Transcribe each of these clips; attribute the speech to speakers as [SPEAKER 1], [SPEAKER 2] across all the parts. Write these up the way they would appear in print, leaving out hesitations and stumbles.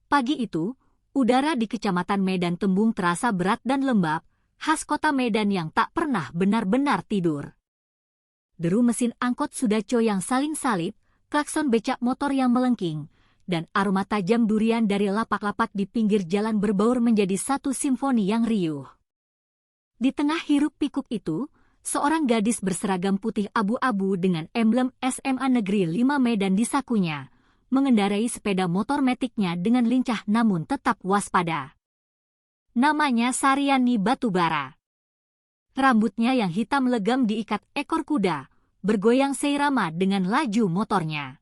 [SPEAKER 1] Pagi itu, udara di Kecamatan Medan Tembung terasa berat dan lembab, khas kota Medan yang tak pernah benar-benar tidur. Deru mesin angkot Sudaco yang saling salip, klakson becak motor yang melengking, dan aroma tajam durian dari lapak-lapak di pinggir jalan berbaur menjadi satu simfoni yang riuh. Di tengah hiruk-pikuk itu, seorang gadis berseragam putih abu-abu dengan emblem SMA Negeri 5 Medan di sakunya, mengendarai sepeda motor metiknya dengan lincah namun tetap waspada. Namanya Saryani Batubara. Rambutnya yang hitam legam diikat ekor kuda, bergoyang seirama dengan laju motornya.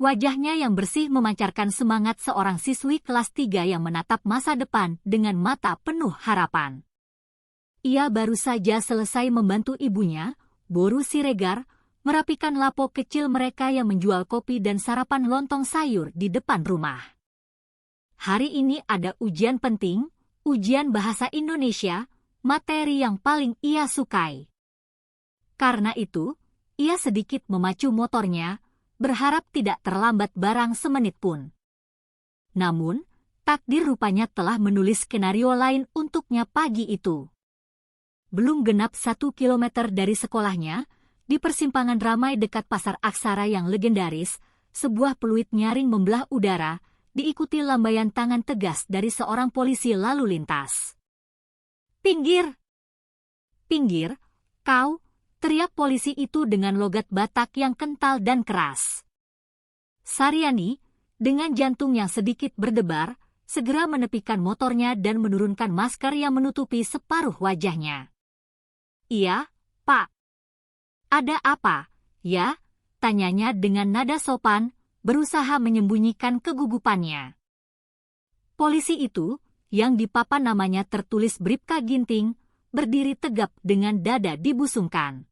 [SPEAKER 1] Wajahnya yang bersih memancarkan semangat seorang siswi kelas 3 yang menatap masa depan dengan mata penuh harapan. Ia baru saja selesai membantu ibunya, Boru Siregar, merapikan lapo kecil mereka yang menjual kopi dan sarapan lontong sayur di depan rumah. Hari ini ada ujian penting, ujian bahasa Indonesia, materi yang paling ia sukai. Karena itu, ia sedikit memacu motornya, berharap tidak terlambat barang semenit pun. Namun, takdir rupanya telah menulis skenario lain untuknya pagi itu. Belum genap 1 kilometer dari sekolahnya, di persimpangan ramai dekat Pasar Aksara yang legendaris, sebuah peluit nyaring membelah udara, diikuti lambaian tangan tegas dari seorang polisi lalu lintas. "Pinggir! Pinggir, kau!" teriak polisi itu dengan logat Batak yang kental dan keras. Saryani, dengan jantung yang sedikit berdebar, segera menepikan motornya dan menurunkan masker yang menutupi separuh wajahnya. "Iya, Pak." "Ada apa, ya?" tanyanya dengan nada sopan, berusaha menyembunyikan kegugupannya. Polisi itu, yang di papan namanya tertulis Bribka Ginting, berdiri tegap dengan dada dibusungkan.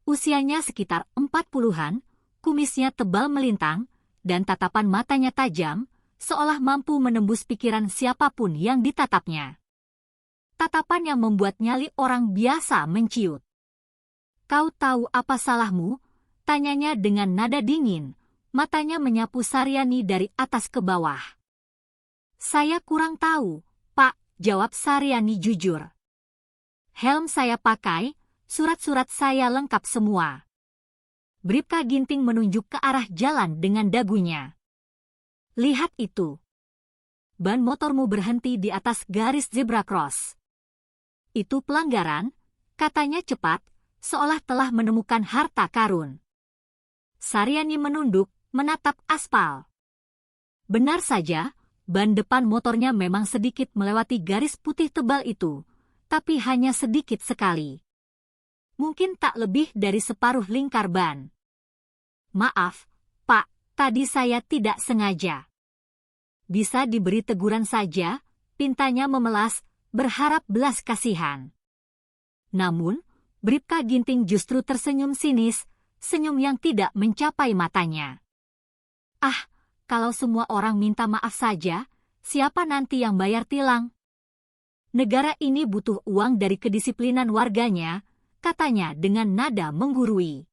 [SPEAKER 1] Usianya sekitar 40-an, kumisnya tebal melintang, dan tatapan matanya tajam, seolah mampu menembus pikiran siapapun yang ditatapnya. Tatapan yang membuat nyali orang biasa menciut. "Kau tahu apa salahmu?" tanyanya dengan nada dingin, matanya menyapu Saryani dari atas ke bawah. "Saya kurang tahu, Pak," jawab Saryani jujur. "Helm saya pakai, surat-surat saya lengkap semua." Bribka Ginting menunjuk ke arah jalan dengan dagunya. "Lihat itu. Ban motormu berhenti di atas garis zebra cross. Itu pelanggaran," katanya cepat, seolah telah menemukan harta karun. Saryani menunduk, menatap aspal. Benar saja, ban depan motornya memang sedikit melewati garis putih tebal itu, tapi hanya sedikit sekali. Mungkin tak lebih dari separuh lingkar ban. "Maaf, Pak, tadi saya tidak sengaja." Bisa diberi teguran saja, pintanya memelas, berharap belas kasihan. Namun, Bribka Ginting justru tersenyum sinis, senyum yang tidak mencapai matanya. "Ah, kalau semua orang minta maaf saja, siapa nanti yang bayar tilang? Negara ini butuh uang dari kedisiplinan warganya," katanya dengan nada menggurui.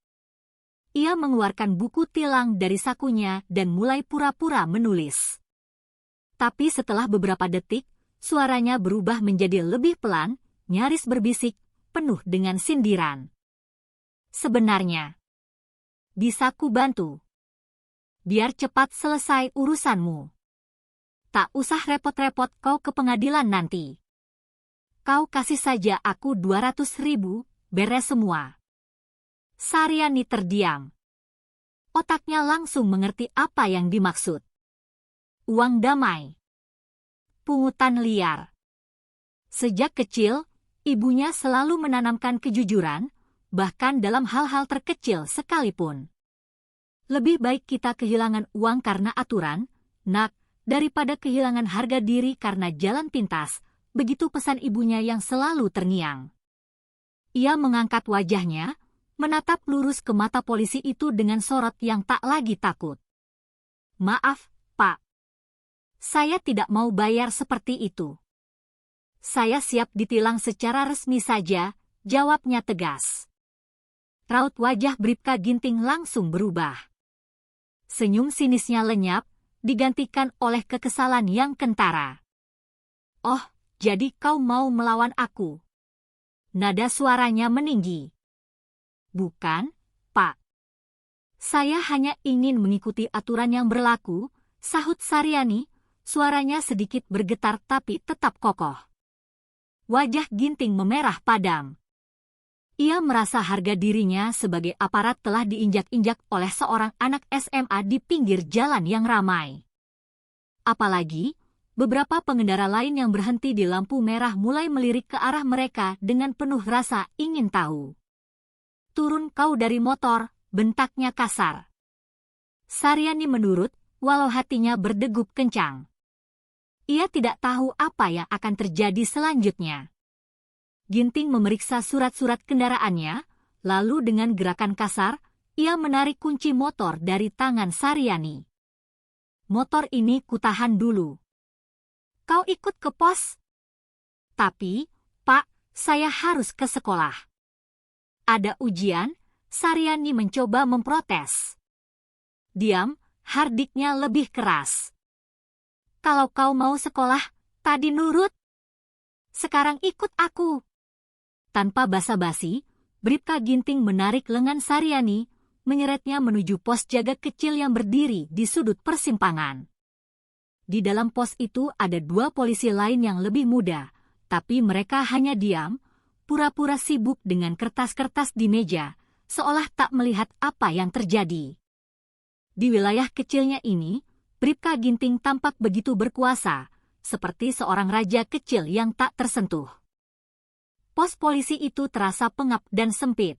[SPEAKER 1] Ia mengeluarkan buku tilang dari sakunya dan mulai pura-pura menulis. Tapi setelah beberapa detik, suaranya berubah menjadi lebih pelan, nyaris berbisik, penuh dengan sindiran. "Sebenarnya, bisa ku bantu? Biar cepat selesai urusanmu. Tak usah repot-repot kau ke pengadilan nanti. Kau kasih saja aku 200.000, beres semua." Saryani terdiam. Otaknya langsung mengerti apa yang dimaksud. Uang damai. Pungutan liar. Sejak kecil, ibunya selalu menanamkan kejujuran, bahkan dalam hal-hal terkecil sekalipun. "Lebih baik kita kehilangan uang karena aturan, Nak, daripada kehilangan harga diri karena jalan pintas," begitu pesan ibunya yang selalu terngiang. Ia mengangkat wajahnya, menatap lurus ke mata polisi itu dengan sorot yang tak lagi takut. "Maaf, Pak. Saya tidak mau bayar seperti itu. Saya siap ditilang secara resmi saja," jawabnya tegas. Raut wajah Bribka Ginting langsung berubah. Senyum sinisnya lenyap, digantikan oleh kekesalan yang kentara. "Oh, jadi kau mau melawan aku?" Nada suaranya meninggi. "Bukan, Pak. Saya hanya ingin mengikuti aturan yang berlaku," sahut Saryani, suaranya sedikit bergetar tapi tetap kokoh. Wajah Ginting memerah padam. Ia merasa harga dirinya sebagai aparat telah diinjak-injak oleh seorang anak SMA di pinggir jalan yang ramai. Apalagi, beberapa pengendara lain yang berhenti di lampu merah mulai melirik ke arah mereka dengan penuh rasa ingin tahu. "Turun kau dari motor," bentaknya kasar. Saryani menurut, walau hatinya berdegup kencang. Ia tidak tahu apa yang akan terjadi selanjutnya. Ginting memeriksa surat-surat kendaraannya, lalu dengan gerakan kasar, ia menarik kunci motor dari tangan Saryani. "Motor ini kutahan dulu. Kau ikut ke pos?" "Tapi, Pak, saya harus ke sekolah." "Ada ujian," Saryani mencoba memprotes. "Diam," hardiknya lebih keras. "Kalau kau mau sekolah, tadi nurut. Sekarang ikut aku." Tanpa basa-basi, Bribka Ginting menarik lengan Saryani, menyeretnya menuju pos jaga kecil yang berdiri di sudut persimpangan. Di dalam pos itu ada 2 polisi lain yang lebih muda, tapi mereka hanya diam, pura-pura sibuk dengan kertas-kertas di meja, seolah tak melihat apa yang terjadi. Di wilayah kecilnya ini, Bribka Ginting tampak begitu berkuasa, seperti seorang raja kecil yang tak tersentuh. Pos polisi itu terasa pengap dan sempit.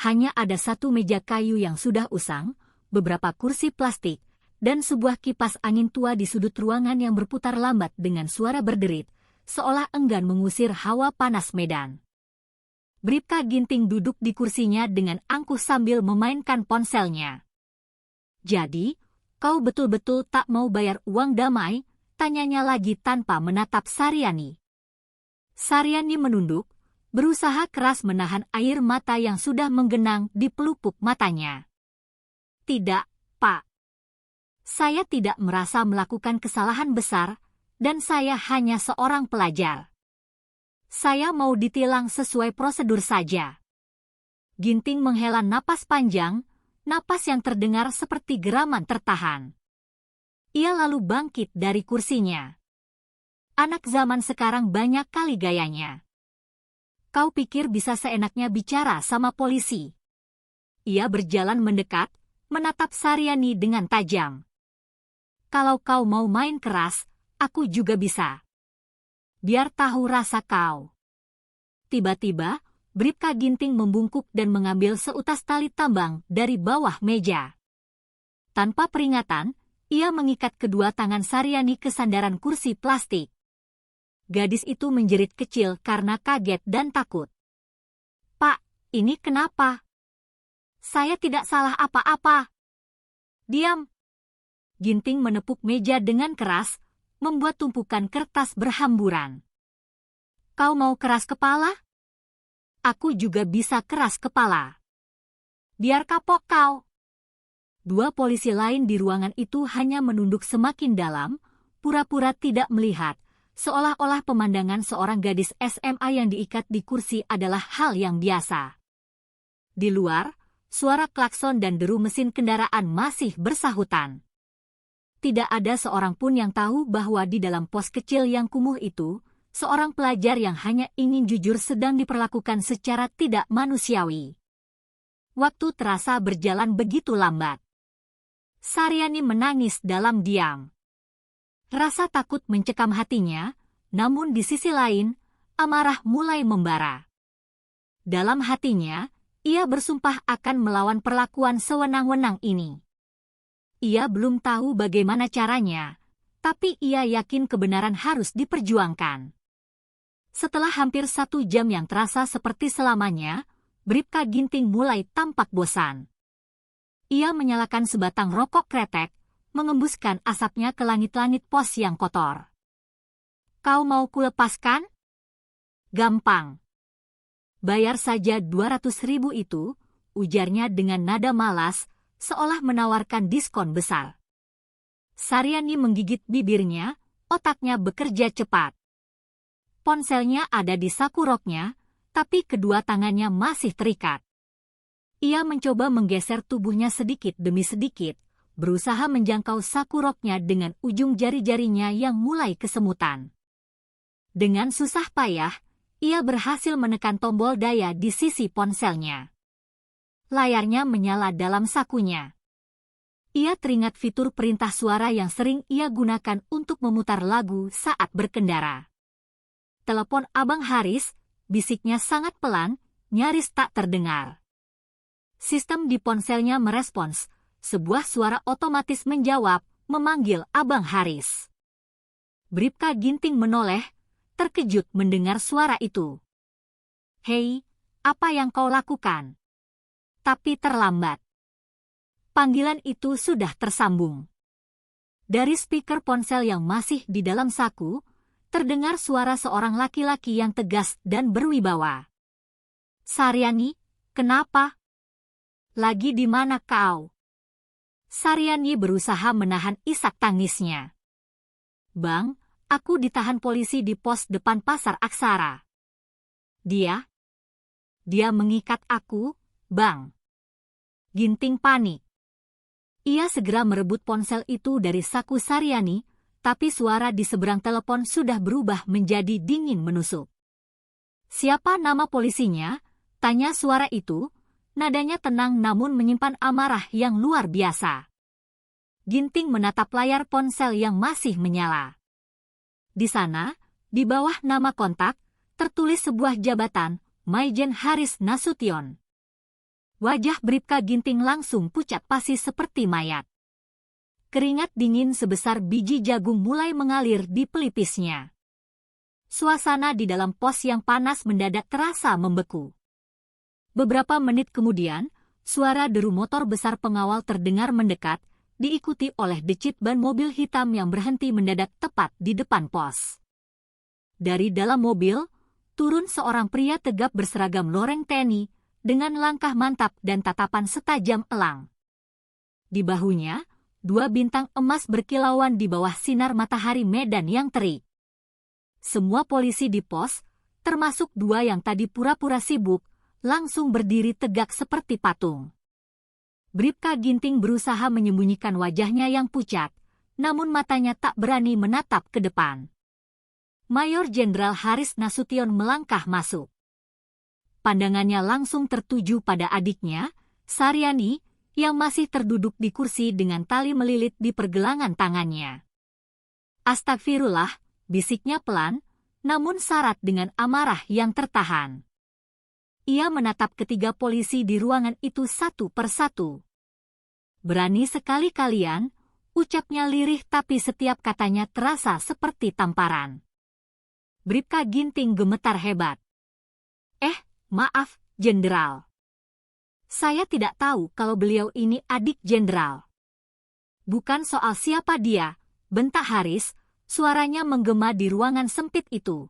[SPEAKER 1] Hanya ada 1 meja kayu yang sudah usang, beberapa kursi plastik, dan sebuah kipas angin tua di sudut ruangan yang berputar lambat dengan suara berderit, seolah enggan mengusir hawa panas medan. Bribka Ginting duduk di kursinya dengan angkuh sambil memainkan ponselnya. "Jadi, kau betul-betul tak mau bayar uang damai?" tanyanya lagi tanpa menatap Saryani. Saryani menunduk, berusaha keras menahan air mata yang sudah menggenang di pelupuk matanya. "Tidak, Pak. Saya tidak merasa melakukan kesalahan besar, dan saya hanya seorang pelajar. Saya mau ditilang sesuai prosedur saja." Ginting menghela napas panjang, napas yang terdengar seperti geraman tertahan. Ia lalu bangkit dari kursinya. "Anak zaman sekarang banyak kali gayanya. Kau pikir bisa seenaknya bicara sama polisi?" Ia berjalan mendekat, menatap Saryani dengan tajam. "Kalau kau mau main keras, aku juga bisa. Biar tahu rasa kau." Tiba-tiba, Bribka Ginting membungkuk dan mengambil seutas tali tambang dari bawah meja. Tanpa peringatan, ia mengikat kedua tangan Saryani ke sandaran kursi plastik. Gadis itu menjerit kecil karena kaget dan takut. "Pak, ini kenapa? Saya tidak salah apa-apa." "Diam." Ginting menepuk meja dengan keras, membuat tumpukan kertas berhamburan. "Kau mau keras kepala? Aku juga bisa keras kepala. Biar kapok kau." 2 polisi lain di ruangan itu hanya menunduk semakin dalam, pura-pura tidak melihat, seolah-olah pemandangan seorang gadis SMA yang diikat di kursi adalah hal yang biasa. Di luar, suara klakson dan deru mesin kendaraan masih bersahutan. Tidak ada seorang pun yang tahu bahwa di dalam pos kecil yang kumuh itu, seorang pelajar yang hanya ingin jujur sedang diperlakukan secara tidak manusiawi. Waktu terasa berjalan begitu lambat. Saryani menangis dalam diam. Rasa takut mencekam hatinya, namun di sisi lain, amarah mulai membara. Dalam hatinya, ia bersumpah akan melawan perlakuan sewenang-wenang ini. Ia belum tahu bagaimana caranya, tapi ia yakin kebenaran harus diperjuangkan. Setelah hampir 1 jam yang terasa seperti selamanya, Bribka Ginting mulai tampak bosan. Ia menyalakan sebatang rokok kretek, mengembuskan asapnya ke langit-langit pos yang kotor. "Kau mau kulepaskan? Gampang. Bayar saja 200.000 itu," ujarnya dengan nada malas, seolah menawarkan diskon besar. Saryani menggigit bibirnya, otaknya bekerja cepat. Ponselnya ada di saku roknya, tapi kedua tangannya masih terikat. Ia mencoba menggeser tubuhnya sedikit demi sedikit, berusaha menjangkau saku roknya dengan ujung jari-jarinya yang mulai kesemutan. Dengan susah payah, ia berhasil menekan tombol daya di sisi ponselnya. Layarnya menyala dalam sakunya. Ia teringat fitur perintah suara yang sering ia gunakan untuk memutar lagu saat berkendara. Telepon Abang Haris, bisiknya sangat pelan, nyaris tak terdengar. Sistem di ponselnya merespons, sebuah suara otomatis menjawab, memanggil Abang Haris. Bribka Ginting menoleh, terkejut mendengar suara itu. "Hei, apa yang kau lakukan?" Tapi terlambat. Panggilan itu sudah tersambung. Dari speaker ponsel yang masih di dalam saku, terdengar suara seorang laki-laki yang tegas dan berwibawa. "Saryani, kenapa? Lagi di mana kau?" Saryani berusaha menahan isak tangisnya. "Bang, aku ditahan polisi di pos depan Pasar Aksara. Dia mengikat aku, Bang." Ginting panik. Ia segera merebut ponsel itu dari saku Saryani, tapi suara di seberang telepon sudah berubah menjadi dingin menusuk. "Siapa nama polisinya?" tanya suara itu. Nadanya tenang namun menyimpan amarah yang luar biasa. Ginting menatap layar ponsel yang masih menyala. Di sana, di bawah nama kontak, tertulis sebuah jabatan, Maijen Haris Nasution. Wajah Bribka Ginting langsung pucat pasi seperti mayat. Keringat dingin sebesar biji jagung mulai mengalir di pelipisnya. Suasana di dalam pos yang panas mendadak terasa membeku. Beberapa menit kemudian, suara deru motor besar pengawal terdengar mendekat, diikuti oleh decit ban mobil hitam yang berhenti mendadak tepat di depan pos. Dari dalam mobil, turun seorang pria tegap berseragam loreng TNI, dengan langkah mantap dan tatapan setajam elang. Di bahunya, 2 bintang emas berkilauan di bawah sinar matahari Medan yang terik. Semua polisi di pos, termasuk 2 yang tadi pura-pura sibuk, langsung berdiri tegak seperti patung. Bribka Ginting berusaha menyembunyikan wajahnya yang pucat, namun matanya tak berani menatap ke depan. Mayor Jenderal Haris Nasution melangkah masuk. Pandangannya langsung tertuju pada adiknya, Saryani, yang masih terduduk di kursi dengan tali melilit di pergelangan tangannya. "Astagfirullah," bisiknya pelan, namun syarat dengan amarah yang tertahan. Ia menatap ketiga polisi di ruangan itu satu persatu. "Berani sekali kalian," ucapnya lirih tapi setiap katanya terasa seperti tamparan. Bribka Ginting gemetar hebat. Maaf, Jenderal. Saya tidak tahu kalau beliau ini adik Jenderal." "Bukan soal siapa dia," bentak Haris, suaranya menggema di ruangan sempit itu.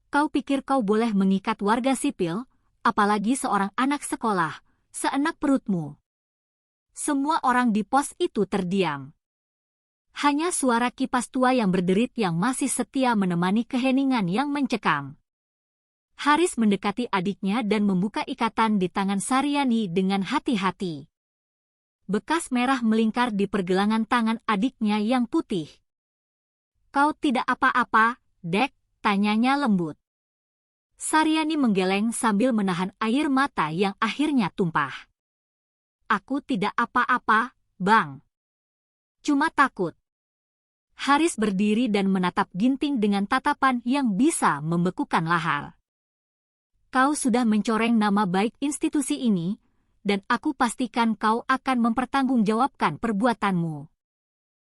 [SPEAKER 1] "Kau pikir kau boleh mengikat warga sipil, apalagi seorang anak sekolah, seenak perutmu?" Semua orang di pos itu terdiam. Hanya suara kipas tua yang berderit yang masih setia menemani keheningan yang mencekam. Haris mendekati adiknya dan membuka ikatan di tangan Saryani dengan hati-hati. Bekas merah melingkar di pergelangan tangan adiknya yang putih. "Kau tidak apa-apa, Dek?" tanyanya lembut. Saryani menggeleng sambil menahan air mata yang akhirnya tumpah. "Aku tidak apa-apa, Bang. Cuma takut." Haris berdiri dan menatap Ginting dengan tatapan yang bisa membekukan lahar. "Kau sudah mencoreng nama baik institusi ini, dan aku pastikan kau akan mempertanggungjawabkan perbuatanmu."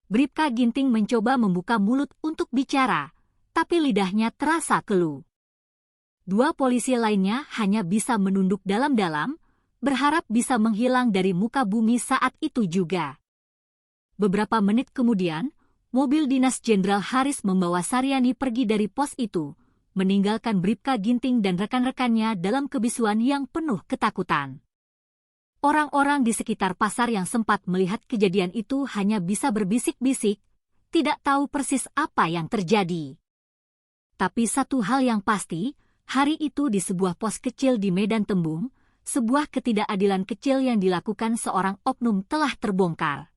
[SPEAKER 1] Bribka Ginting mencoba membuka mulut untuk bicara, tapi lidahnya terasa keluh. 2 polisi lainnya hanya bisa menunduk dalam-dalam, berharap bisa menghilang dari muka bumi saat itu juga. Beberapa menit kemudian, mobil dinas Jenderal Haris membawa Saryani pergi dari pos itu, meninggalkan Bribka Ginting dan rekan-rekannya dalam kebisuan yang penuh ketakutan. Orang-orang di sekitar pasar yang sempat melihat kejadian itu hanya bisa berbisik-bisik, tidak tahu persis apa yang terjadi. Tapi satu hal yang pasti, hari itu di sebuah pos kecil di Medan Tembung, sebuah ketidakadilan kecil yang dilakukan seorang oknum telah terbongkar.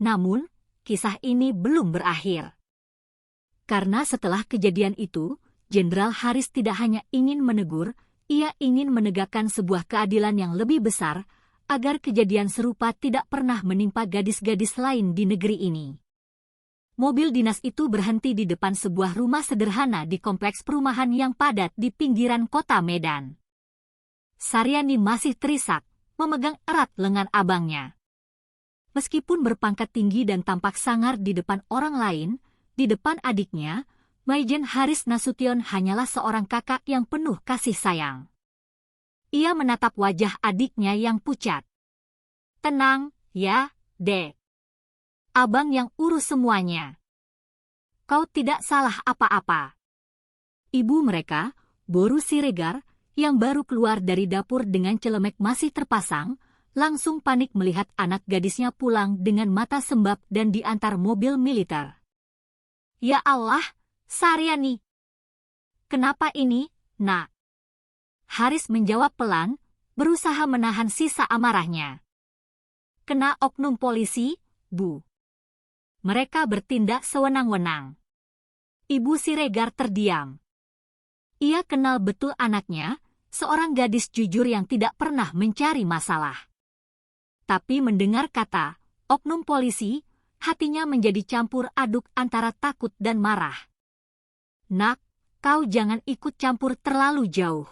[SPEAKER 1] Namun, kisah ini belum berakhir. Karena setelah kejadian itu, Jenderal Haris tidak hanya ingin menegur, ia ingin menegakkan sebuah keadilan yang lebih besar, agar kejadian serupa tidak pernah menimpa gadis-gadis lain di negeri ini. Mobil dinas itu berhenti di depan sebuah rumah sederhana di kompleks perumahan yang padat di pinggiran kota Medan. Saryani masih terisak, memegang erat lengan abangnya. Meskipun berpangkat tinggi dan tampak sangar di depan orang lain, di depan adiknya, Maijen Haris Nasution hanyalah seorang kakak yang penuh kasih sayang. Ia menatap wajah adiknya yang pucat. "Tenang, ya, Dek. Abang yang urus semuanya. Kau tidak salah apa-apa." Ibu mereka, Boru Siregar, yang baru keluar dari dapur dengan celemek masih terpasang, langsung panik melihat anak gadisnya pulang dengan mata sembab dan diantar mobil militer. "Ya Allah, Saryani. Kenapa ini, Nak?" Haris menjawab pelan, berusaha menahan sisa amarahnya. "Kena oknum polisi, Bu. Mereka bertindak sewenang-wenang." Ibu Siregar terdiam. Ia kenal betul anaknya, seorang gadis jujur yang tidak pernah mencari masalah. Tapi mendengar kata oknum polisi, hatinya menjadi campur aduk antara takut dan marah. "Nak, kau jangan ikut campur terlalu jauh.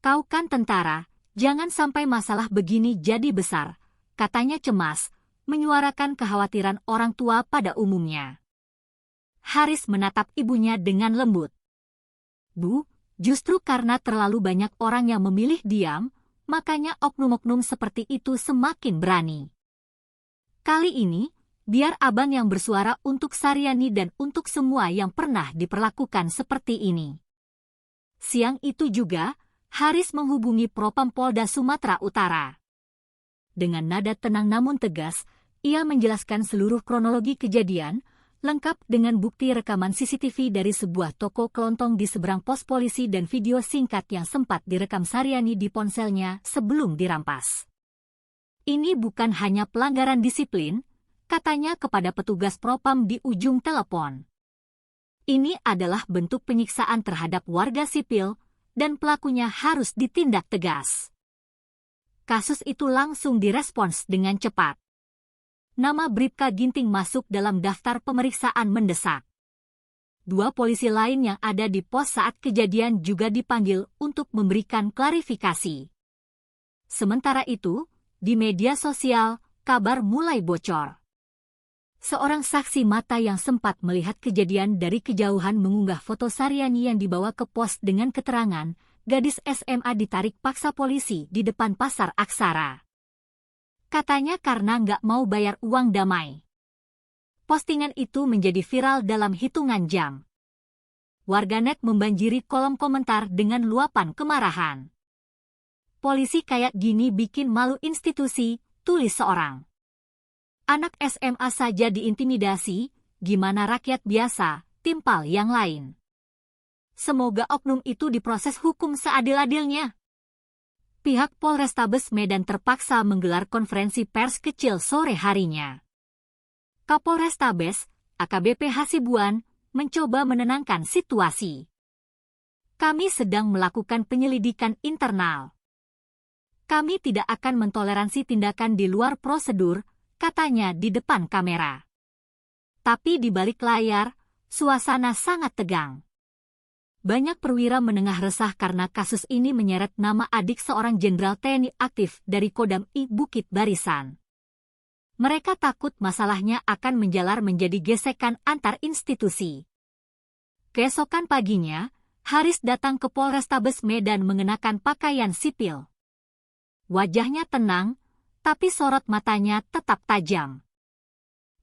[SPEAKER 1] Kau kan tentara, jangan sampai masalah begini jadi besar," katanya cemas, menyuarakan kekhawatiran orang tua pada umumnya. Haris menatap ibunya dengan lembut. "Bu, justru karena terlalu banyak orang yang memilih diam, makanya oknum-oknum seperti itu semakin berani. Kali ini, biar abang yang bersuara untuk Saryani dan untuk semua yang pernah diperlakukan seperti ini." Siang itu juga, Haris menghubungi Propam Polda Sumatera Utara. Dengan nada tenang namun tegas, ia menjelaskan seluruh kronologi kejadian, lengkap dengan bukti rekaman CCTV dari sebuah toko kelontong di seberang pos polisi dan video singkat yang sempat direkam Saryani di ponselnya sebelum dirampas. "Ini bukan hanya pelanggaran disiplin," katanya kepada petugas Propam di ujung telepon. "Ini adalah bentuk penyiksaan terhadap warga sipil, dan pelakunya harus ditindak tegas." Kasus itu langsung direspons dengan cepat. Nama Bribka Ginting masuk dalam daftar pemeriksaan mendesak. 2 polisi lain yang ada di pos saat kejadian juga dipanggil untuk memberikan klarifikasi. Sementara itu, di media sosial, kabar mulai bocor. Seorang saksi mata yang sempat melihat kejadian dari kejauhan mengunggah foto Saryani yang dibawa ke pos dengan keterangan, gadis SMA ditarik paksa polisi di depan Pasar Aksara. Katanya karena nggak mau bayar uang damai. Postingan itu menjadi viral dalam hitungan jam. Warganet membanjiri kolom komentar dengan luapan kemarahan. "Polisi kayak gini bikin malu institusi," tulis seorang. "Anak SMA saja diintimidasi, gimana rakyat biasa, timpal yang lain. Semoga oknum itu diproses hukum seadil-adilnya." Pihak Polrestabes Medan terpaksa menggelar konferensi pers kecil sore harinya. Kapolrestabes, AKBP Hasibuan, mencoba menenangkan situasi. "Kami sedang melakukan penyelidikan internal. Kami tidak akan mentoleransi tindakan di luar prosedur," katanya di depan kamera. Tapi di balik layar, suasana sangat tegang. Banyak perwira menengah resah karena kasus ini menyeret nama adik seorang jenderal TNI aktif dari Kodam I Bukit Barisan. Mereka takut masalahnya akan menjalar menjadi gesekan antar institusi. Keesokan paginya, Haris datang ke Polrestabes Medan mengenakan pakaian sipil. Wajahnya tenang, tapi sorot matanya tetap tajam.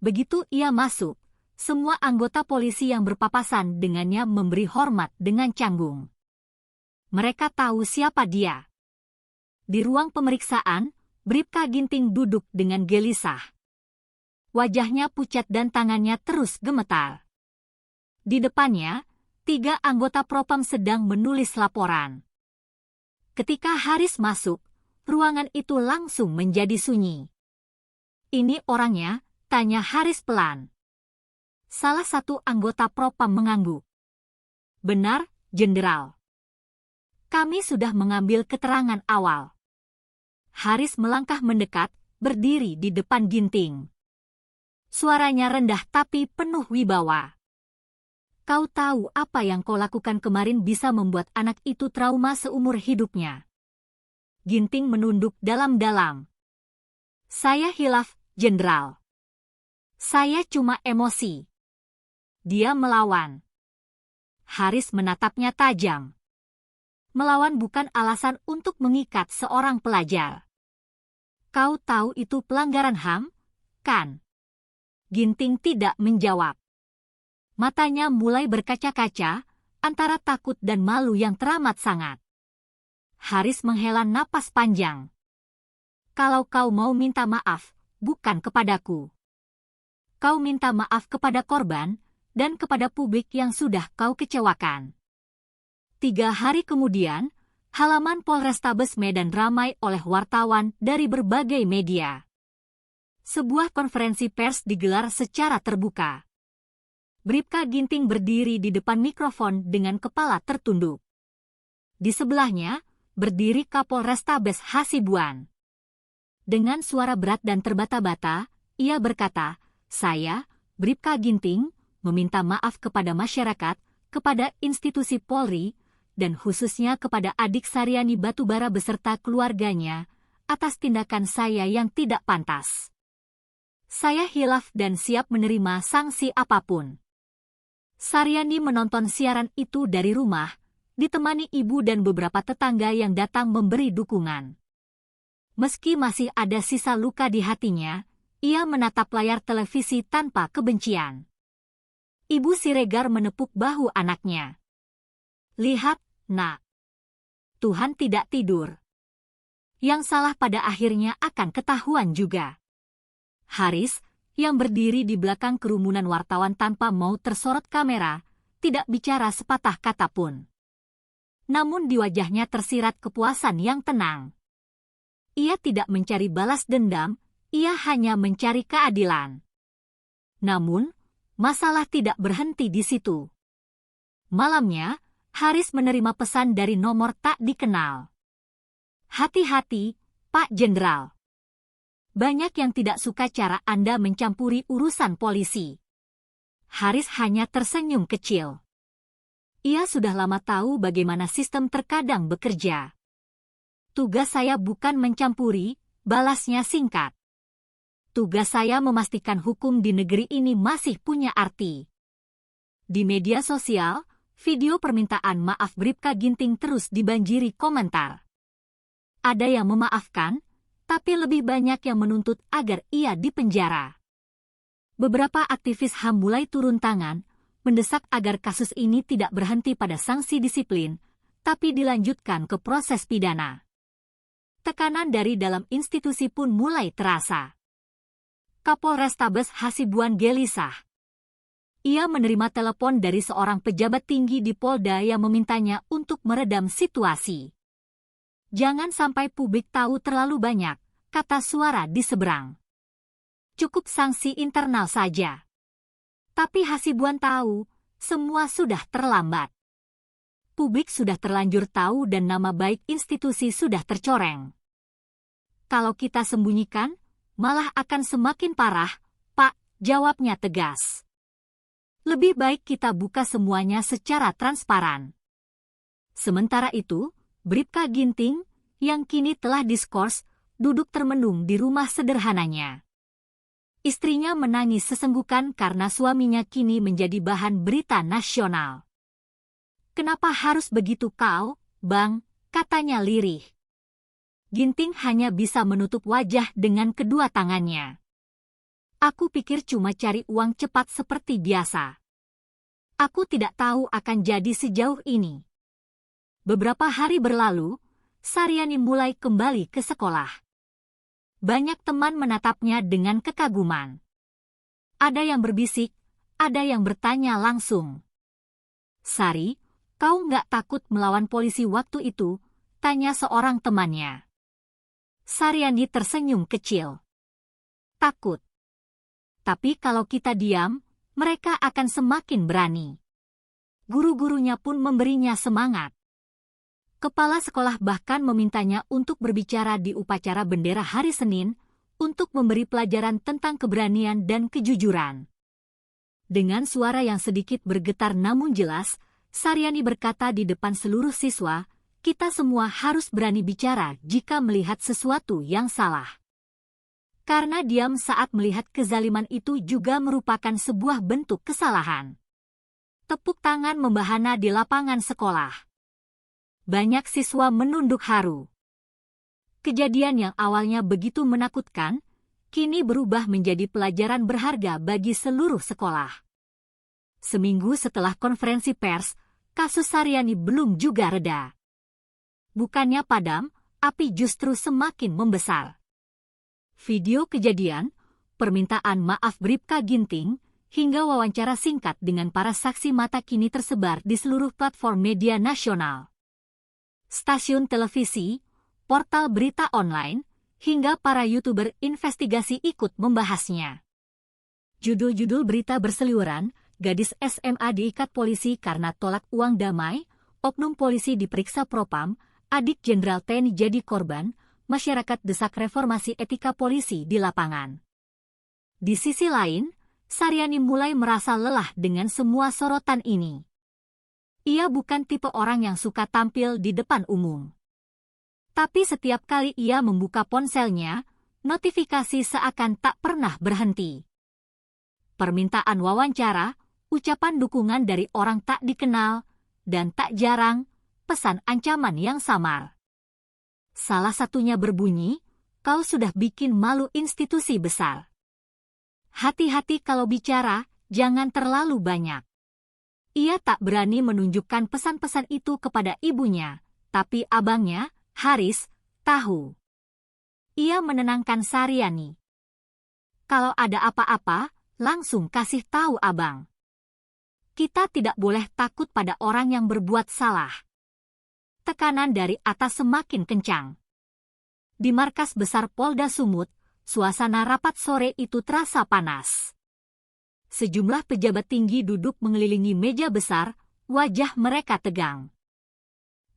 [SPEAKER 1] Begitu ia masuk, semua anggota polisi yang berpapasan dengannya memberi hormat dengan canggung. Mereka tahu siapa dia. Di ruang pemeriksaan, Bribka Ginting duduk dengan gelisah. Wajahnya pucat dan tangannya terus gemetar. Di depannya, 3 anggota propam sedang menulis laporan. Ketika Haris masuk, ruangan itu langsung menjadi sunyi. "Ini orangnya?" tanya Haris pelan. Salah satu anggota propam mengangguk. "Benar, Jenderal. Kami sudah mengambil keterangan awal." Haris melangkah mendekat, berdiri di depan Ginting. Suaranya rendah tapi penuh wibawa. "Kau tahu apa yang kau lakukan kemarin bisa membuat anak itu trauma seumur hidupnya." Ginting menunduk dalam-dalam. "Saya hilaf, Jenderal. Saya cuma emosi." Dia melawan. Haris menatapnya tajam. Melawan bukan alasan untuk mengikat seorang pelajar. "Kau tahu itu pelanggaran HAM, kan?" Ginting tidak menjawab. Matanya mulai berkaca-kaca, antara takut dan malu yang teramat sangat. Haris menghela napas panjang. "Kalau kau mau minta maaf, bukan kepadaku. Kau minta maaf kepada korban, dan kepada publik yang sudah kau kecewakan." 3 hari kemudian, halaman Polrestabes Medan ramai oleh wartawan dari berbagai media. Sebuah konferensi pers digelar secara terbuka. Bribka Ginting berdiri di depan mikrofon dengan kepala tertunduk. Di sebelahnya, berdiri Kapolrestabes Hasibuan. Dengan suara berat dan terbata-bata, ia berkata, "Saya, Bribka Ginting, meminta maaf kepada masyarakat, kepada institusi Polri, dan khususnya kepada adik Saryani Batubara beserta keluarganya, atas tindakan saya yang tidak pantas. Saya hilaf dan siap menerima sanksi apapun." Saryani menonton siaran itu dari rumah, ditemani ibu dan beberapa tetangga yang datang memberi dukungan. Meski masih ada sisa luka di hatinya, ia menatap layar televisi tanpa kebencian. Ibu Siregar menepuk bahu anaknya. "Lihat, Nak. Tuhan tidak tidur. Yang salah pada akhirnya akan ketahuan juga." Haris, yang berdiri di belakang kerumunan wartawan tanpa mau tersorot kamera, tidak bicara sepatah kata pun. Namun di wajahnya tersirat kepuasan yang tenang. Ia tidak mencari balas dendam, ia hanya mencari keadilan. Namun, masalah tidak berhenti di situ. Malamnya, Haris menerima pesan dari nomor tak dikenal. "Hati-hati, Pak Jenderal. Banyak yang tidak suka cara Anda mencampuri urusan polisi." Haris hanya tersenyum kecil. Ia sudah lama tahu bagaimana sistem terkadang bekerja. "Tugas saya bukan mencampuri," balasnya singkat. "Tugas saya memastikan hukum di negeri ini masih punya arti." Di media sosial, video permintaan maaf Bribka Ginting terus dibanjiri komentar. Ada yang memaafkan, tapi lebih banyak yang menuntut agar ia dipenjara. Beberapa aktivis HAM mulai turun tangan, mendesak agar kasus ini tidak berhenti pada sanksi disiplin, tapi dilanjutkan ke proses pidana. Tekanan dari dalam institusi pun mulai terasa. Kapolrestabes Hasibuan gelisah. Ia menerima telepon dari seorang pejabat tinggi di Polda yang memintanya untuk meredam situasi. "Jangan sampai publik tahu terlalu banyak," kata suara di seberang. "Cukup sanksi internal saja." Tapi Hasibuan tahu, semua sudah terlambat. Publik sudah terlanjur tahu dan nama baik institusi sudah tercoreng. "Kalau kita sembunyikan, malah akan semakin parah, Pak," jawabnya tegas. "Lebih baik kita buka semuanya secara transparan." Sementara itu, Bribka Ginting, yang kini telah diskors, duduk termenung di rumah sederhananya. Istrinya menangis sesenggukan karena suaminya kini menjadi bahan berita nasional. "Kenapa harus begitu kau, Bang?" katanya lirih. Ginting hanya bisa menutup wajah dengan kedua tangannya. "Aku pikir cuma cari uang cepat seperti biasa. Aku tidak tahu akan jadi sejauh ini." Beberapa hari berlalu, Saryani mulai kembali ke sekolah. Banyak teman menatapnya dengan kekaguman. Ada yang berbisik, ada yang bertanya langsung. "Sari, kau nggak takut melawan polisi waktu itu?" tanya seorang temannya. Saryani tersenyum kecil. "Takut. Tapi kalau kita diam, mereka akan semakin berani." Guru-gurunya pun memberinya semangat. Kepala sekolah bahkan memintanya untuk berbicara di upacara bendera hari Senin untuk memberi pelajaran tentang keberanian dan kejujuran. Dengan suara yang sedikit bergetar namun jelas, Saryani berkata di depan seluruh siswa, "Kita semua harus berani bicara jika melihat sesuatu yang salah." Karena diam saat melihat kezaliman itu juga merupakan sebuah bentuk kesalahan. Tepuk tangan membahana di lapangan sekolah. Banyak siswa menunduk haru. Kejadian yang awalnya begitu menakutkan, kini berubah menjadi pelajaran berharga bagi seluruh sekolah. Seminggu setelah konferensi pers, kasus Saryani belum juga reda. Bukannya padam, api justru semakin membesar. Video kejadian, permintaan maaf Bribka Ginting, hingga wawancara singkat dengan para saksi mata kini tersebar di seluruh platform media nasional. Stasiun televisi, portal berita online, hingga para YouTuber investigasi ikut membahasnya. Judul-judul berita berseliweran, gadis SMA diikat polisi karena tolak uang damai, oknum polisi diperiksa Propam, adik Jenderal TNI jadi korban, masyarakat desak reformasi etika polisi di lapangan. Di sisi lain, Saryani mulai merasa lelah dengan semua sorotan ini. Ia bukan tipe orang yang suka tampil di depan umum. Tapi setiap kali ia membuka ponselnya, notifikasi seakan tak pernah berhenti. Permintaan wawancara, ucapan dukungan dari orang tak dikenal, dan tak jarang, pesan ancaman yang samar. Salah satunya berbunyi, "Kau sudah bikin malu institusi besar. Hati-hati kalau bicara, jangan terlalu banyak." Ia tak berani menunjukkan pesan-pesan itu kepada ibunya, tapi abangnya, Haris, tahu. Ia menenangkan Saryani. "Kalau ada apa-apa, langsung kasih tahu abang. Kita tidak boleh takut pada orang yang berbuat salah." Tekanan dari atas semakin kencang. Di markas besar Polda Sumut, suasana rapat sore itu terasa panas. Sejumlah pejabat tinggi duduk mengelilingi meja besar, wajah mereka tegang.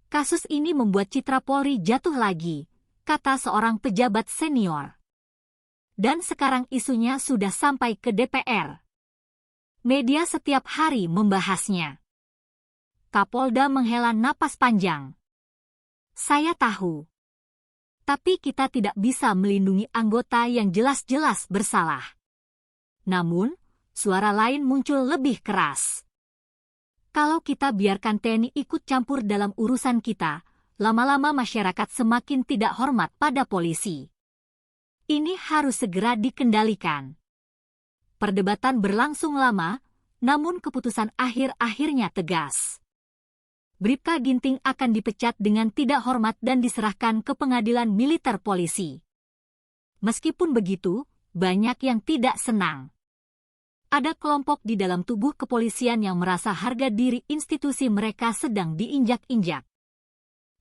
[SPEAKER 1] "Kasus ini membuat citra Polri jatuh lagi," kata seorang pejabat senior. "Dan sekarang isunya sudah sampai ke DPR. Media setiap hari membahasnya." Kapolda menghela napas panjang. "Saya tahu. Tapi kita tidak bisa melindungi anggota yang jelas-jelas bersalah." Namun, suara lain muncul lebih keras. "Kalau kita biarkan TNI ikut campur dalam urusan kita, lama-lama masyarakat semakin tidak hormat pada polisi. Ini harus segera dikendalikan." Perdebatan berlangsung lama, namun keputusan akhir-akhirnya tegas. Bribka Ginting akan dipecat dengan tidak hormat dan diserahkan ke pengadilan militer polisi. Meskipun begitu, banyak yang tidak senang. Ada kelompok di dalam tubuh kepolisian yang merasa harga diri institusi mereka sedang diinjak-injak.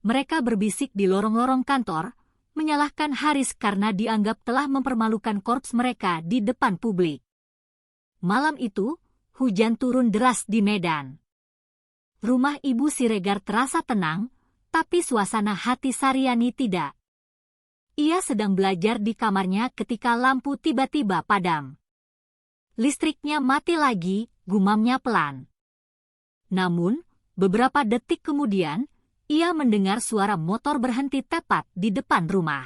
[SPEAKER 1] Mereka berbisik di lorong-lorong kantor, menyalahkan Haris karena dianggap telah mempermalukan korps mereka di depan publik. Malam itu, hujan turun deras di Medan. Rumah Ibu Siregar terasa tenang, tapi suasana hati Saryani tidak. Ia sedang belajar di kamarnya ketika lampu tiba-tiba padam. "Listriknya mati lagi," gumamnya pelan. Namun, beberapa detik kemudian, ia mendengar suara motor berhenti tepat di depan rumah.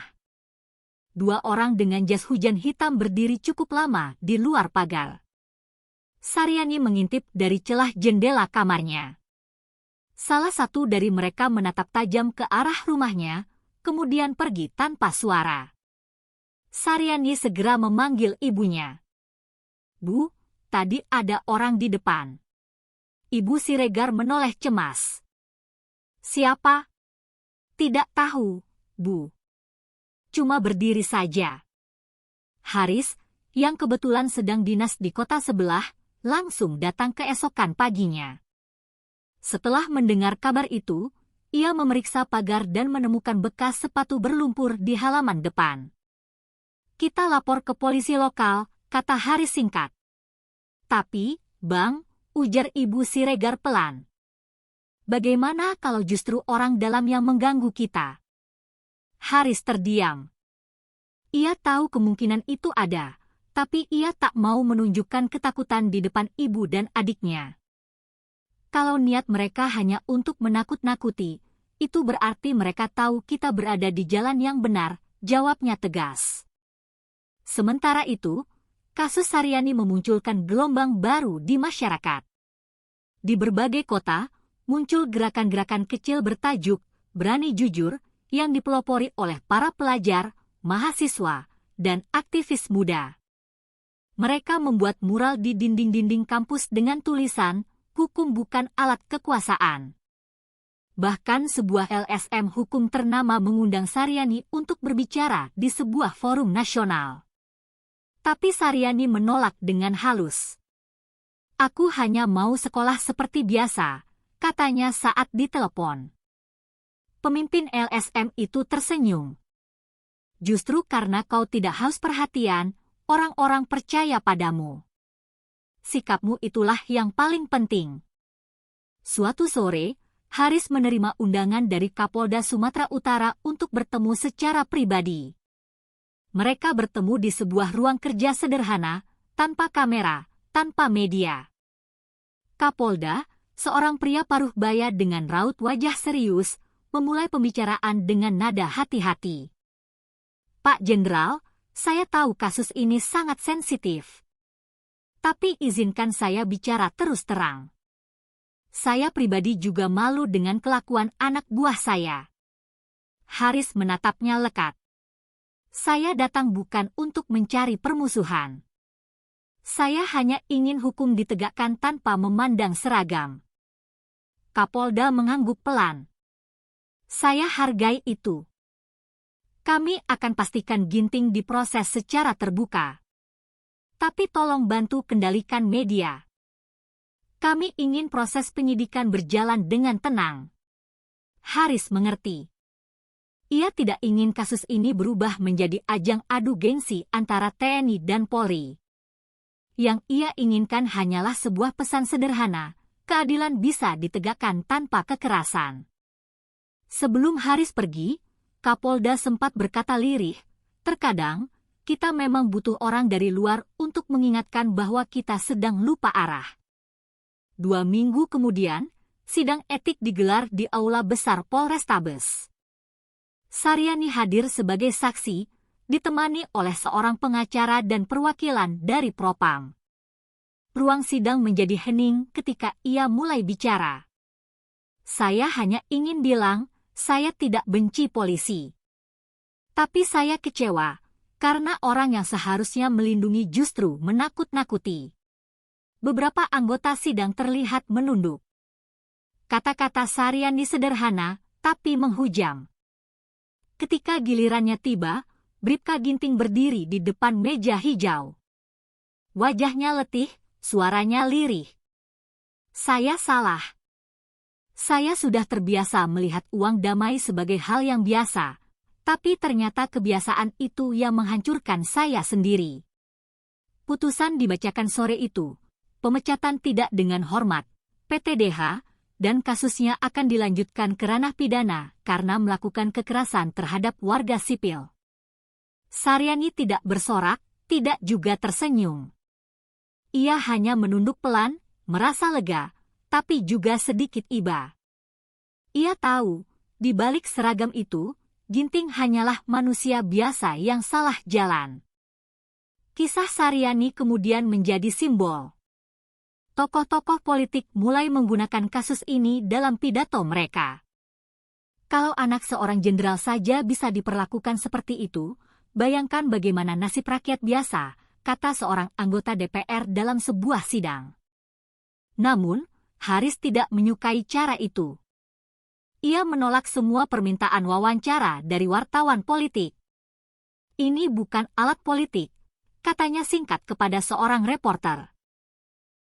[SPEAKER 1] 2 orang dengan jas hujan hitam berdiri cukup lama di luar pagar. Saryani mengintip dari celah jendela kamarnya. Salah satu dari mereka menatap tajam ke arah rumahnya, kemudian pergi tanpa suara. Saryani segera memanggil ibunya. "Bu, tadi ada orang di depan." Ibu Siregar menoleh cemas. "Siapa?" Tidak tahu, Bu. Cuma berdiri saja. Haris, yang kebetulan sedang dinas di kota sebelah, langsung datang keesokan paginya. Setelah mendengar kabar itu, ia memeriksa pagar dan menemukan bekas sepatu berlumpur di halaman depan. Kita lapor ke polisi lokal, kata Haris singkat. Tapi, Bang, ujar Ibu Siregar pelan. Bagaimana kalau justru orang dalam yang mengganggu kita? Haris terdiam. Ia tahu kemungkinan itu ada, tapi ia tak mau menunjukkan ketakutan di depan ibu dan adiknya. Kalau niat mereka hanya untuk menakut-nakuti, itu berarti mereka tahu kita berada di jalan yang benar, jawabnya tegas. Sementara itu, kasus Saryani memunculkan gelombang baru di masyarakat. Di berbagai kota, muncul gerakan-gerakan kecil bertajuk Berani Jujur yang dipelopori oleh para pelajar, mahasiswa, dan aktivis muda. Mereka membuat mural di dinding-dinding kampus dengan tulisan, "Hukum bukan alat kekuasaan." Bahkan sebuah LSM hukum ternama mengundang Saryani untuk berbicara di sebuah forum nasional. Tapi Saryani menolak dengan halus. "Aku hanya mau sekolah seperti biasa," katanya saat ditelepon. Pemimpin LSM itu tersenyum. "Justru karena kau tidak haus perhatian, orang-orang percaya padamu. Sikapmu itulah yang paling penting." Suatu sore, Haris menerima undangan dari Kapolda Sumatera Utara untuk bertemu secara pribadi. Mereka bertemu di sebuah ruang kerja sederhana, tanpa kamera, tanpa media. Kapolda, seorang pria paruh baya dengan raut wajah serius, memulai pembicaraan dengan nada hati-hati. "Pak Jenderal, saya tahu kasus ini sangat sensitif. Tapi izinkan saya bicara terus terang. Saya pribadi juga malu dengan kelakuan anak buah saya." Haris menatapnya lekat. "Saya datang bukan untuk mencari permusuhan. Saya hanya ingin hukum ditegakkan tanpa memandang seragam." Kapolda mengangguk pelan. "Saya hargai itu. Kami akan pastikan Ginting diproses secara terbuka. Tapi tolong bantu kendalikan media. Kami ingin proses penyidikan berjalan dengan tenang." Haris mengerti. Ia tidak ingin kasus ini berubah menjadi ajang adu gengsi antara TNI dan Polri. Yang ia inginkan hanyalah sebuah pesan sederhana, keadilan bisa ditegakkan tanpa kekerasan. Sebelum Haris pergi, Kapolda sempat berkata lirih, "Terkadang, kita memang butuh orang dari luar untuk mengingatkan bahwa kita sedang lupa arah." 2 minggu kemudian, sidang etik digelar di Aula Besar Polrestabes. Saryani hadir sebagai saksi, ditemani oleh seorang pengacara dan perwakilan dari Propam. Ruang sidang menjadi hening ketika ia mulai bicara. "Saya hanya ingin bilang, saya tidak benci polisi. Tapi saya kecewa, karena orang yang seharusnya melindungi justru menakut-nakuti." Beberapa anggota sidang terlihat menunduk. Kata-kata Saryani sederhana, tapi menghujam. Ketika gilirannya tiba, Bribka Ginting berdiri di depan meja hijau. Wajahnya letih, suaranya lirih. "Saya salah. Saya sudah terbiasa melihat uang damai sebagai hal yang biasa, tapi ternyata kebiasaan itu yang menghancurkan saya sendiri." Putusan dibacakan sore itu. Pemecatan tidak dengan hormat, PTDH, dan kasusnya akan dilanjutkan ke ranah pidana karena melakukan kekerasan terhadap warga sipil. Saryani tidak bersorak, tidak juga tersenyum. Ia hanya menunduk pelan, merasa lega, tapi juga sedikit iba. Ia tahu, di balik seragam itu, Ginting hanyalah manusia biasa yang salah jalan. Kisah Saryani kemudian menjadi simbol. Tokoh-tokoh politik mulai menggunakan kasus ini dalam pidato mereka. Kalau anak seorang jenderal saja bisa diperlakukan seperti itu, bayangkan bagaimana nasib rakyat biasa, kata seorang anggota DPR dalam sebuah sidang. Namun, Haris tidak menyukai cara itu. ia menolak semua permintaan wawancara dari wartawan politik. "Ini bukan alat politik," katanya singkat kepada seorang reporter.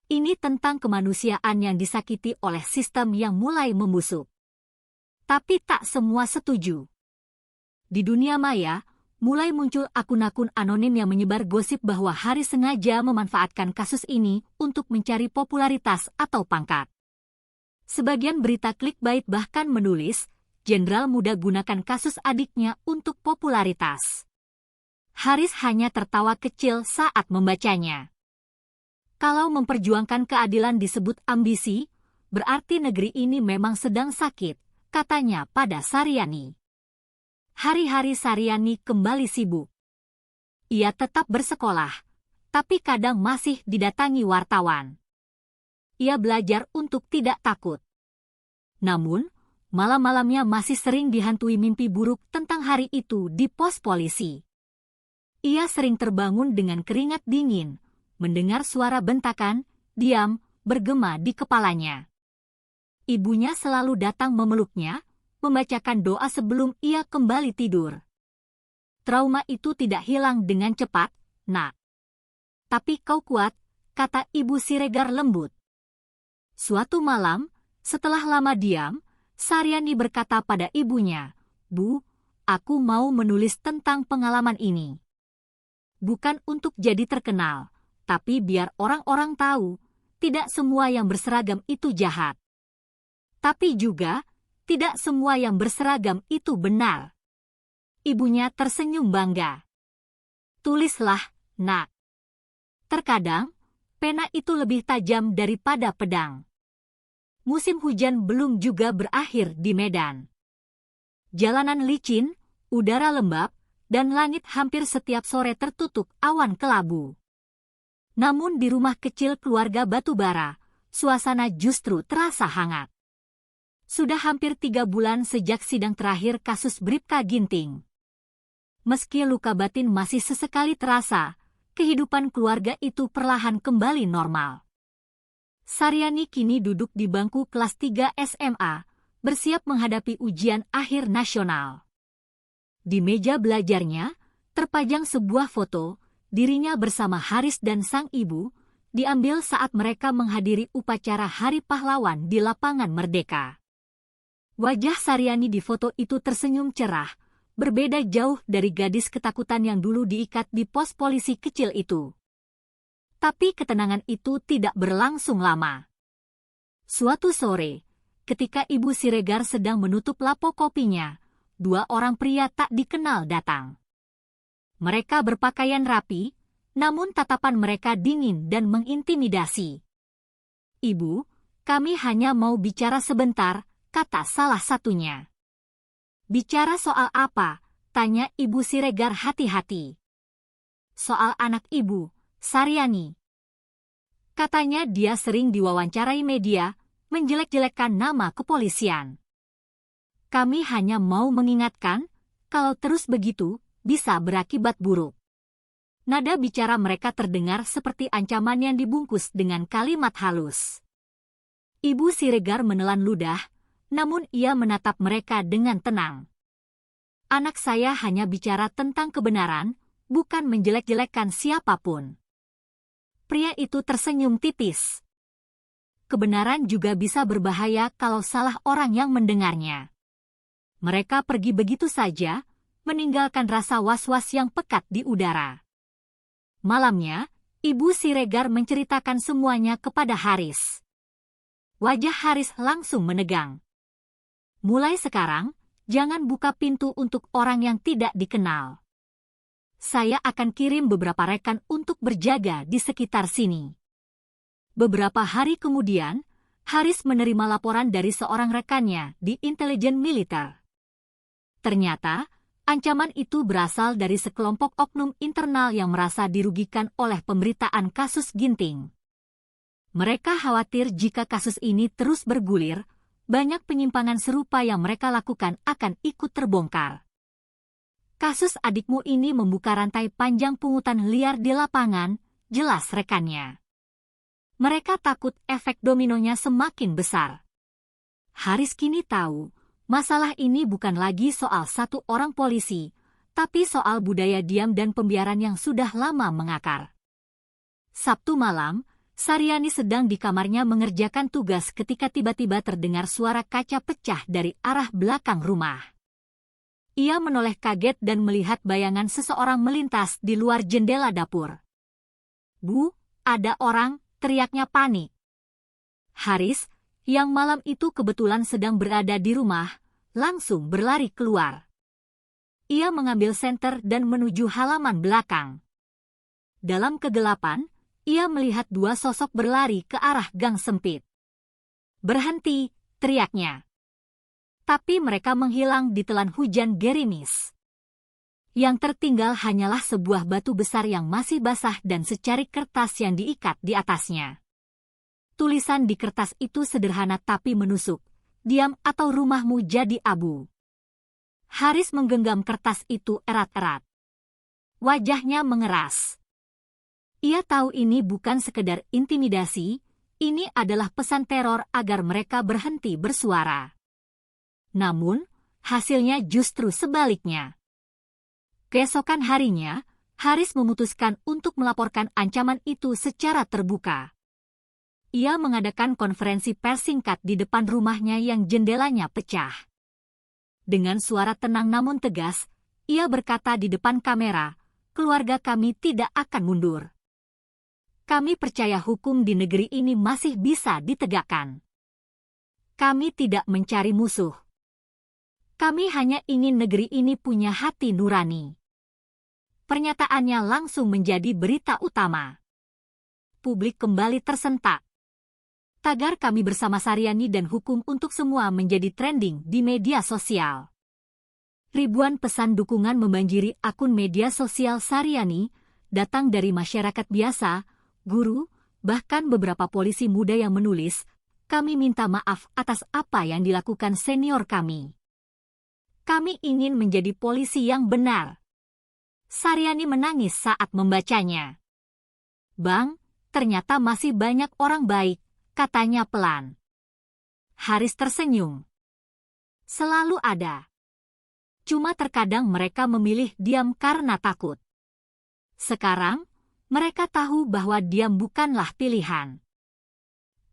[SPEAKER 1] "Ini tentang kemanusiaan yang disakiti oleh sistem yang mulai membusuk." Tapi tak semua setuju. Di dunia maya, mulai muncul akun-akun anonim yang menyebar gosip bahwa Haris sengaja memanfaatkan kasus ini untuk mencari popularitas atau pangkat. Sebagian berita clickbait bahkan menulis, jenderal muda gunakan kasus adiknya untuk popularitas. Haris hanya tertawa kecil saat membacanya. Kalau memperjuangkan keadilan disebut ambisi, berarti negeri ini memang sedang sakit, katanya pada Saryani. Hari-hari Saryani kembali sibuk. Ia tetap bersekolah, tapi kadang masih didatangi wartawan. Ia belajar untuk tidak takut. Namun, malam-malamnya masih sering dihantui mimpi buruk tentang hari itu di pos polisi. Ia sering terbangun dengan keringat dingin, mendengar suara bentakan, diam, bergema di kepalanya. Ibunya selalu datang memeluknya, membacakan doa sebelum ia kembali tidur. Trauma itu tidak hilang dengan cepat, "Nak. Tapi kau kuat," kata Ibu Siregar lembut. Suatu malam, setelah lama diam, Saryani berkata pada ibunya, "Bu, aku mau menulis tentang pengalaman ini. Bukan untuk jadi terkenal, tapi biar orang-orang tahu, tidak semua yang berseragam itu jahat. Tapi juga, tidak semua yang berseragam itu benar." Ibunya tersenyum bangga. "Tulislah, Nak. Terkadang, pena itu lebih tajam daripada pedang." Musim hujan belum juga berakhir di Medan. Jalanan licin, udara lembab, dan langit hampir setiap sore tertutup awan kelabu. Namun di rumah kecil keluarga Batubara, suasana justru terasa hangat. Sudah hampir 3 bulan sejak sidang terakhir kasus Bribka Ginting. Meski luka batin masih sesekali terasa, kehidupan keluarga itu perlahan kembali normal. Saryani kini duduk di bangku kelas 3 SMA, bersiap menghadapi ujian akhir nasional. Di meja belajarnya, terpajang sebuah foto, dirinya bersama Haris dan sang ibu, diambil saat mereka menghadiri upacara Hari Pahlawan di Lapangan Merdeka. Wajah Saryani di foto itu tersenyum cerah, berbeda jauh dari gadis ketakutan yang dulu diikat di pos polisi kecil itu. Tapi ketenangan itu tidak berlangsung lama. Suatu sore, ketika Ibu Siregar sedang menutup lapo kopinya, 2 orang pria tak dikenal datang. Mereka berpakaian rapi, namun tatapan mereka dingin dan mengintimidasi. "Ibu, kami hanya mau bicara sebentar," kata salah satunya. "Bicara soal apa?" tanya Ibu Siregar hati-hati. "Soal anak ibu, Saryani. Katanya dia sering diwawancarai media, menjelek-jelekkan nama kepolisian. Kami hanya mau mengingatkan, kalau terus begitu, bisa berakibat buruk." Nada bicara mereka terdengar seperti ancaman yang dibungkus dengan kalimat halus. Ibu Siregar menelan ludah, namun ia menatap mereka dengan tenang. "Anak saya hanya bicara tentang kebenaran, bukan menjelek-jelekkan siapapun." Pria itu tersenyum tipis. Kebenaran juga bisa berbahaya kalau salah orang yang mendengarnya. Mereka pergi begitu saja, meninggalkan rasa was-was yang pekat di udara. Malamnya, Ibu Siregar menceritakan semuanya kepada Haris. Wajah Haris langsung menegang. "Mulai sekarang, jangan buka pintu untuk orang yang tidak dikenal. Saya akan kirim beberapa rekan untuk berjaga di sekitar sini." Beberapa hari kemudian, Haris menerima laporan dari seorang rekannya di intelijen militer. Ternyata, ancaman itu berasal dari sekelompok oknum internal yang merasa dirugikan oleh pemberitaan kasus Ginting. Mereka khawatir jika kasus ini terus bergulir, banyak penyimpangan serupa yang mereka lakukan akan ikut terbongkar. "Kasus adikmu ini membuka rantai panjang pungutan liar di lapangan," jelas rekannya. "Mereka takut efek dominonya semakin besar." Haris kini tahu, Masalah ini bukan lagi soal satu orang polisi, tapi soal budaya diam dan pembiaran yang sudah lama mengakar. Sabtu malam, Saryani sedang di kamarnya mengerjakan tugas ketika tiba-tiba terdengar suara kaca pecah dari arah belakang rumah. Ia menoleh kaget dan melihat bayangan seseorang melintas di luar jendela dapur. "Bu, ada orang!" teriaknya panik. Haris, yang malam itu kebetulan sedang berada di rumah, langsung berlari keluar. Ia mengambil senter dan menuju halaman belakang. Dalam kegelapan, ia melihat dua sosok berlari ke arah gang sempit. "Berhenti!" teriaknya. Tapi mereka menghilang di telan hujan gerimis. Yang tertinggal hanyalah sebuah batu besar yang masih basah dan secarik kertas yang diikat di atasnya. Tulisan di kertas itu sederhana tapi menusuk. "Diam atau rumahmu jadi abu." Haris menggenggam kertas itu erat-erat. Wajahnya mengeras. Ia tahu ini bukan sekedar intimidasi, ini adalah pesan teror agar mereka berhenti bersuara. Namun, hasilnya justru sebaliknya. Keesokan harinya, Haris memutuskan untuk melaporkan ancaman itu secara terbuka. Ia mengadakan konferensi pers singkat di depan rumahnya yang jendelanya pecah. Dengan suara tenang namun tegas, ia berkata di depan kamera, "Keluarga kami tidak akan mundur. Kami percaya hukum di negeri ini masih bisa ditegakkan. Kami tidak mencari musuh. Kami hanya ingin negeri ini punya hati nurani." Pernyataannya langsung menjadi berita utama. Publik kembali tersentak. Tagar "Kami bersama Saryani dan hukum untuk semua" menjadi trending di media sosial. Ribuan pesan dukungan membanjiri akun media sosial Saryani, datang dari masyarakat biasa, guru, bahkan beberapa polisi muda yang menulis, "Kami minta maaf atas apa yang dilakukan senior kami. Kami ingin menjadi polisi yang benar." Saryani menangis saat membacanya. "Bang, ternyata masih banyak orang baik," katanya pelan. Haris tersenyum. "Selalu ada. Cuma terkadang mereka memilih diam karena takut. Sekarang, mereka tahu bahwa diam bukanlah pilihan."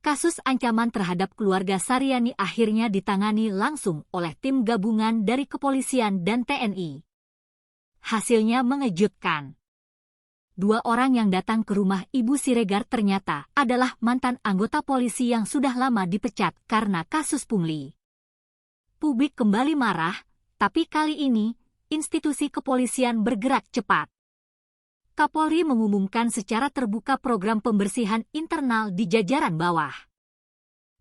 [SPEAKER 1] Kasus ancaman terhadap keluarga Saryani akhirnya ditangani langsung oleh tim gabungan dari kepolisian dan TNI. Hasilnya mengejutkan. 2 orang yang datang ke rumah Ibu Siregar ternyata adalah mantan anggota polisi yang sudah lama dipecat karena kasus pungli. Publik kembali marah, tapi kali ini, institusi kepolisian bergerak cepat. Kapolri mengumumkan secara terbuka program pembersihan internal di jajaran bawah.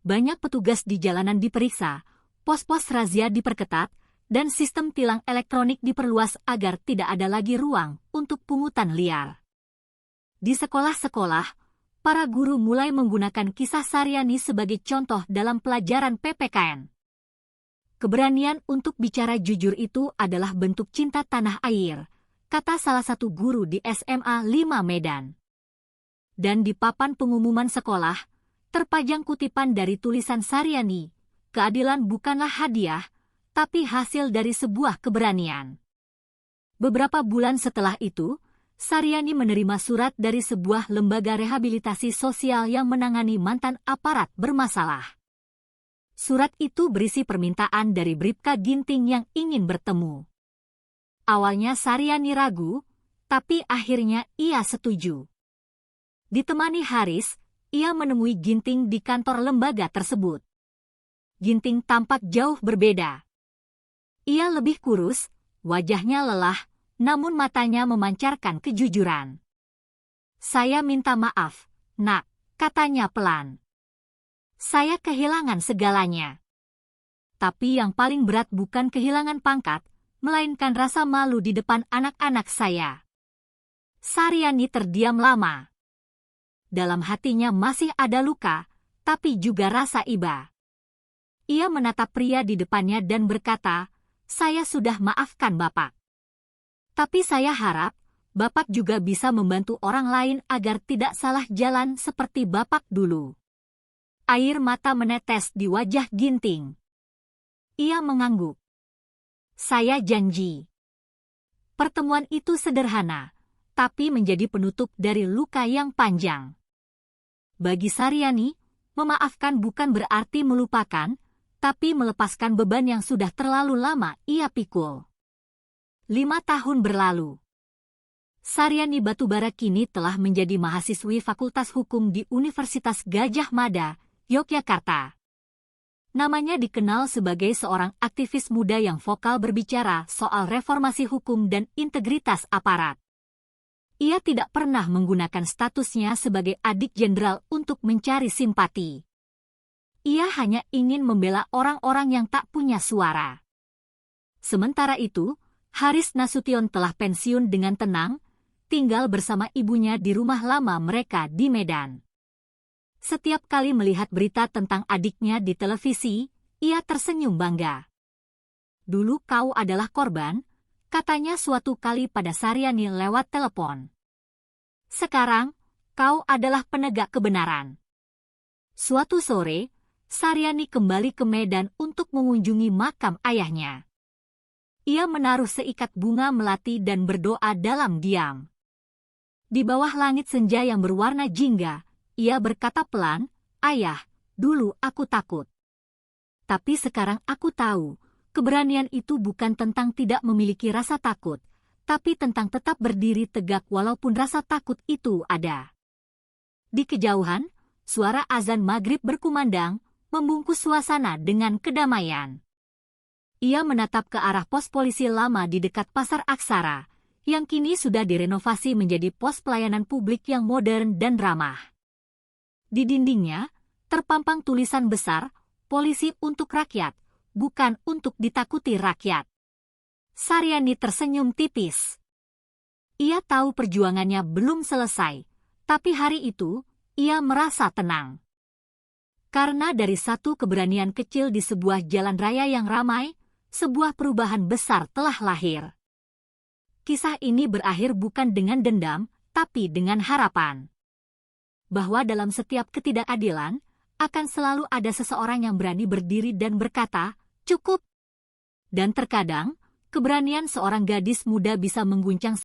[SPEAKER 1] Banyak petugas di jalanan diperiksa, pos-pos razia diperketat, dan sistem tilang elektronik diperluas agar tidak ada lagi ruang untuk pungutan liar. Di sekolah-sekolah, para guru mulai menggunakan kisah Saryani sebagai contoh dalam pelajaran PPKN. Keberanian untuk bicara jujur itu adalah bentuk cinta tanah air, kata salah satu guru di SMA 5 Medan. Dan di papan pengumuman sekolah, terpajang kutipan dari tulisan Saryani, "Keadilan bukanlah hadiah, tapi hasil dari sebuah keberanian." Beberapa bulan setelah itu, Saryani menerima surat dari sebuah lembaga rehabilitasi sosial yang menangani mantan aparat bermasalah. Surat itu berisi permintaan dari Bribka Ginting yang ingin bertemu. Awalnya Saryani ragu, tapi akhirnya ia setuju. Ditemani Haris, ia menemui Ginting di kantor lembaga tersebut. Ginting tampak jauh berbeda. Ia lebih kurus, wajahnya lelah, namun matanya memancarkan kejujuran. "Saya minta maaf, Nak," katanya pelan. "Saya kehilangan segalanya. Tapi yang paling berat bukan kehilangan pangkat, melainkan rasa malu di depan anak-anak saya." Saryani terdiam lama. Dalam hatinya masih ada luka, tapi juga rasa iba. Ia menatap pria di depannya dan berkata, "Saya sudah maafkan Bapak. Tapi saya harap, Bapak juga bisa membantu orang lain agar tidak salah jalan seperti Bapak dulu." Air mata menetes di wajah Ginting. Ia mengangguk. Saya janji. Pertemuan itu sederhana, tapi menjadi penutup dari luka yang panjang. Bagi Saryani, memaafkan bukan berarti melupakan, tapi melepaskan beban yang sudah terlalu lama ia pikul. 5 tahun berlalu. Saryani Batubara kini telah menjadi mahasiswi Fakultas Hukum di Universitas Gadjah Mada, Yogyakarta. Namanya dikenal sebagai seorang aktivis muda yang vokal berbicara soal reformasi hukum dan integritas aparat. Ia tidak pernah menggunakan statusnya sebagai adik jenderal untuk mencari simpati. Ia hanya ingin membela orang-orang yang tak punya suara. Sementara itu, Haris Nasution telah pensiun dengan tenang, tinggal bersama ibunya di rumah lama mereka di Medan. Setiap kali melihat berita tentang adiknya di televisi, ia tersenyum bangga. Dulu kau adalah korban, katanya suatu kali pada Saryani lewat telepon. Sekarang, kau adalah penegak kebenaran. Suatu sore, Saryani kembali ke Medan untuk mengunjungi makam ayahnya. Ia menaruh seikat bunga melati dan berdoa dalam diam. Di bawah langit senja yang berwarna jingga, ia berkata pelan, "Ayah, dulu aku takut. Tapi sekarang aku tahu, keberanian itu bukan tentang tidak memiliki rasa takut, tapi tentang tetap berdiri tegak walaupun rasa takut itu ada." Di kejauhan, suara azan maghrib berkumandang, membungkus suasana dengan kedamaian. Ia menatap ke arah pos polisi lama di dekat Pasar Aksara, yang kini sudah direnovasi menjadi pos pelayanan publik yang modern dan ramah. Di dindingnya, terpampang tulisan besar, "Polisi untuk rakyat, bukan untuk ditakuti rakyat." Saryani tersenyum tipis. Ia tahu perjuangannya belum selesai, tapi hari itu, ia merasa tenang. Karena dari satu keberanian kecil di sebuah jalan raya yang ramai, sebuah perubahan besar telah lahir. Kisah ini berakhir bukan dengan dendam, tapi dengan harapan. Bahwa dalam setiap ketidakadilan, akan selalu ada seseorang yang berani berdiri dan berkata, "Cukup." Dan terkadang, keberanian seorang gadis muda bisa mengguncang